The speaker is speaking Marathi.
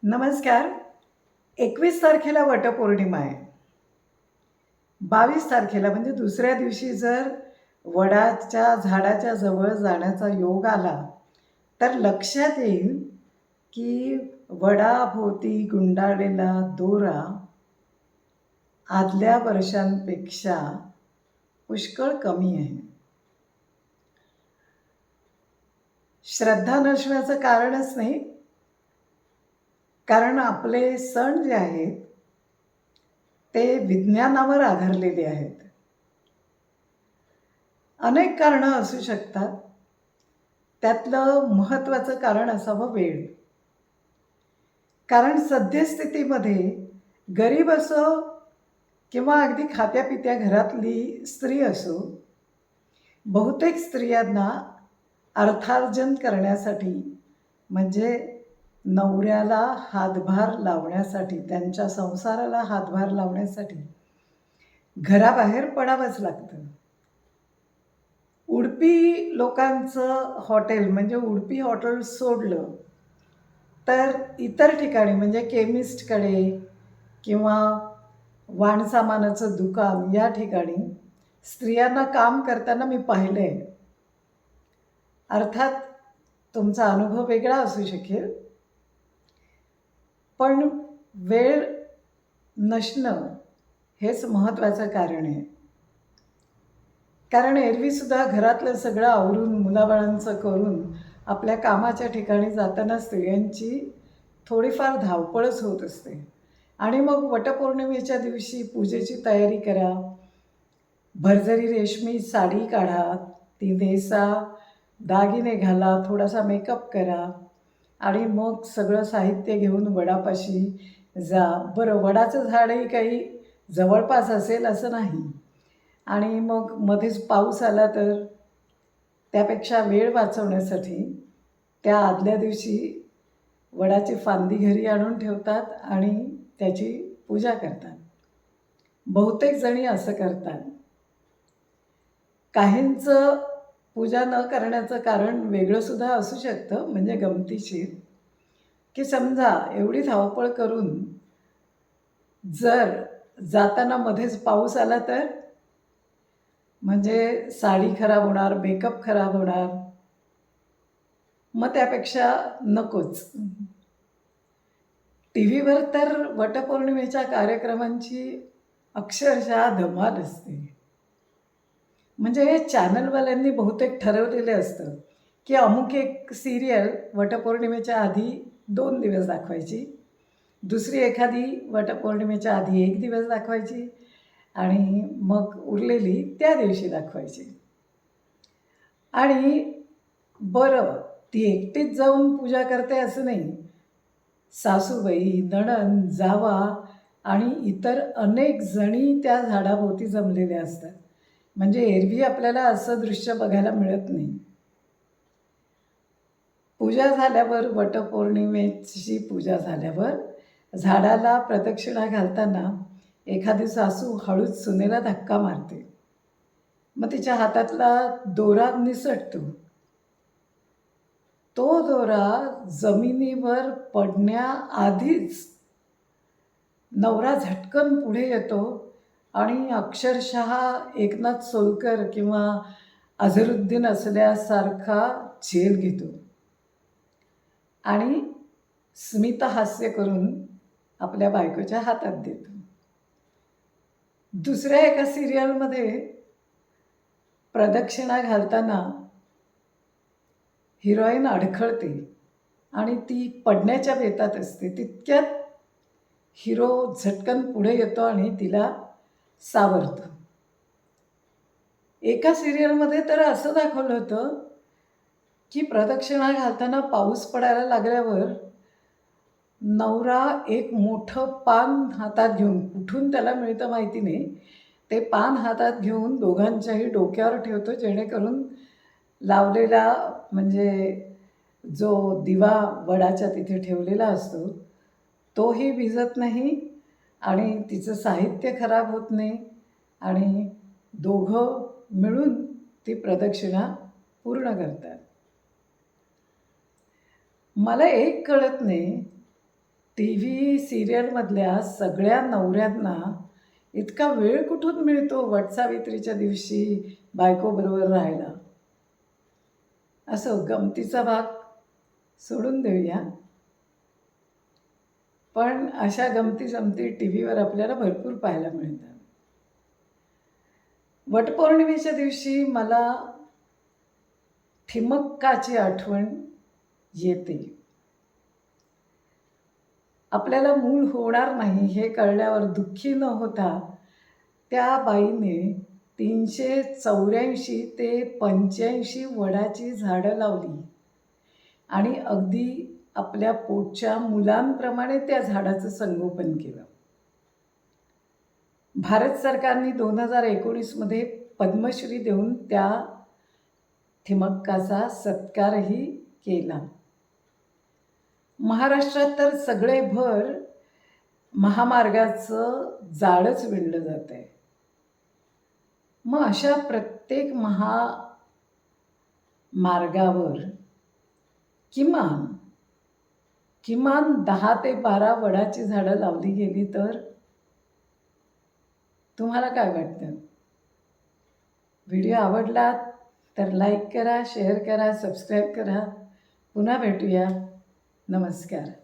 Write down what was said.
नमस्कार. 21 तारखेला वटपौर्णिमा आहे. 22 तारखेला म्हणजे दुसऱ्या दिवशी जर वडाच्या झाडाच्या जवळ जाण्याचा योग आला, तर लक्षात येईल की वडाभोवती गुंडाळलेला दोरा आदल्या वर्षांपेक्षा पुष्कळ कमी आहे. श्रद्धा नसण्याचं कारणच नाही, कारण आपले सण जे आहेत ते विज्ञानावर आधारलेले आहेत. अनेक कारणं असू शकतात. त्यातलं महत्त्वाचं कारण असावं वेळ. कारण सद्यस्थितीमध्ये गरीब असो किंवा अगदी खात्यापित्या घरातली स्त्री असो, बहुतेक स्त्रियांना अर्थार्जन करण्यासाठी म्हणजे नवऱ्याला हातभार लावण्यासाठी, त्यांच्या संसाराला हातभार लावण्यासाठी घराबाहेर पडावंच लागतं. उडपी लोकांचं हॉटेल म्हणजे उडपी हॉटेल सोडलं तर इतर ठिकाणी म्हणजे केमिस्टकडे किंवा वाणसामानाचं दुकान या ठिकाणी स्त्रियांना काम करताना मी पाहिलं आहे. अर्थात तुमचा अनुभव वेगळा असू शकेल, पण वेळ नसणं हेच महत्त्वाचं कारण आहे. कारण एरवीसुद्धा घरातलं सगळं आवरून मुलाबाळांचं करून आपल्या कामाच्या ठिकाणी जाताना स्त्रियांची थोडीफार धावपळच होत असते. आणि मग वटपौर्णिमेच्या दिवशी पूजेची तयारी करा, भरजरी रेशमी साडी काढा, ती नेसा, दागिने घाला, थोडासा मेकअप करा आणि मग सगळं साहित्य घेऊन वडापाशी जा. बरं, वडाचं झाडही काही जवळपास असेल असं नाही. आणि मग मध्येच पाऊस आला तर त्यापेक्षा वेळ वाचवण्यासाठी त्या आदल्या दिवशी वडाची फांदी घरी आणून ठेवतात आणि त्याची पूजा करतात. बहुतेक जणी असं करतात. काहींचं पूजा न करण्याचं कारण वेगळंसुद्धा असू शकतं, म्हणजे गमतीशीर, की समजा एवढी धावपळ करून जर जाताना मध्येच पाऊस आला तर म्हणजे साडी खराब होणार, मेकअप खराब होणार. मग त्यापेक्षा नकोच. टी व्हीवर तर वटपौर्णिमेच्या कार्यक्रमांची अक्षरशः धमाल असते. म्हणजे चॅनलवाल्यांनी बहुतेक ठरवलेलं असतं की अमुक एक सिरियल वटपौर्णिमेच्या आधी 2 दिवस दाखवायची, दुसरी एखादी वटपौर्णिमेच्या आधी 1 दिवस दाखवायची आणि मग उरलेली त्या दिवशी दाखवायची. आणि बरं, ती एकटीच जाऊन पूजा करते असं नाही. सासूबाई, नणंद, जावा आणि इतर अनेक जणी त्या झाडाभोवती जमलेल्या असतात. म्हणजे एरवी आपल्याला असं दृश्य बघायला मिळत नाही. पूजा झाल्यावर, वटपौर्णिमेची पूजा झाल्यावर झाडाला प्रदक्षिणा घालताना एखादी सासू हळूच सुनेला धक्का मारते. मग तिच्या हातातला दोरा निसटतो. तो दोरा जमिनीवर पडण्याआधीच नवरा झटकन पुढे येतो आणि अक्षरशः एकनाथ सोलकर किंवा अझरुद्दीन असल्यासारखा झेल घेतो आणि स्मितहास्य करून आपल्या बायकोच्या हातात देतो. दुसऱ्या एका सिरियलमध्ये प्रदक्षिणा घालताना हिरोईन अडखळते आणि ती पडण्याच्या बेतात असते. तितक्यात हिरो झटकन पुढे येतो आणि तिला सावरतो. एका सिरियलमध्ये तर असं दाखवलं होतं की प्रदक्षिणा घालताना पाऊस पडायला लागल्यावर नवरा एक मोठं पान हातात घेऊन, कुठून त्याला मिळतं माहिती नाही, ते पान हातात घेऊन दोघांच्याही डोक्यावर ठेवतो, जेणेकरून लावलेला म्हणजे जो दिवा वडाच्या तिथे ठेवलेला असतो तोही भिजत नाही आणि तिचं साहित्य खराब होत नाही आणि दोघं मिळून ती प्रदक्षिणा पूर्ण करतात. मला एक कळत नाही टी व्ही सिरियलमधल्या सगळ्या नवऱ्यांना इतका वेळ कुठून मिळतो वटसावित्रीच्या दिवशी बायकोबरोबर राहायला. असो, गमतीचा भाग सोडून देऊया. पण अशा गमती टी व्हीवर आपल्याला भरपूर पाहायला मिळतात. वटपौर्णिमेच्या दिवशी मला ठिमक्काची आठवण येते. आपल्याला मूल होणार नाही हे कळल्यावर दुःखी न होता त्या बाईने 384 ते 85 वडाची झाडं लावली आणि अगदी आपल्या पोटच्या मुलांप्रमाणे त्या झाडाचं संगोपन केलं. भारत सरकारने 2019मध्ये पद्मश्री देऊन त्या ठिमक्काचा सत्कारही केला. महाराष्ट्रात तर सगळे भर महामार्गाचं जाळंच विणलं जात आहे. मग अशा प्रत्येक महामार्गावर किमान 10 ते 12 वडाची झाडं लावली गेली तर तुम्हाला काय वाटतं? व्हिडिओ आवडला तर लाईक करा, शेअर करा, सबस्क्राईब करा. पुन्हा भेटूया. नमस्कार.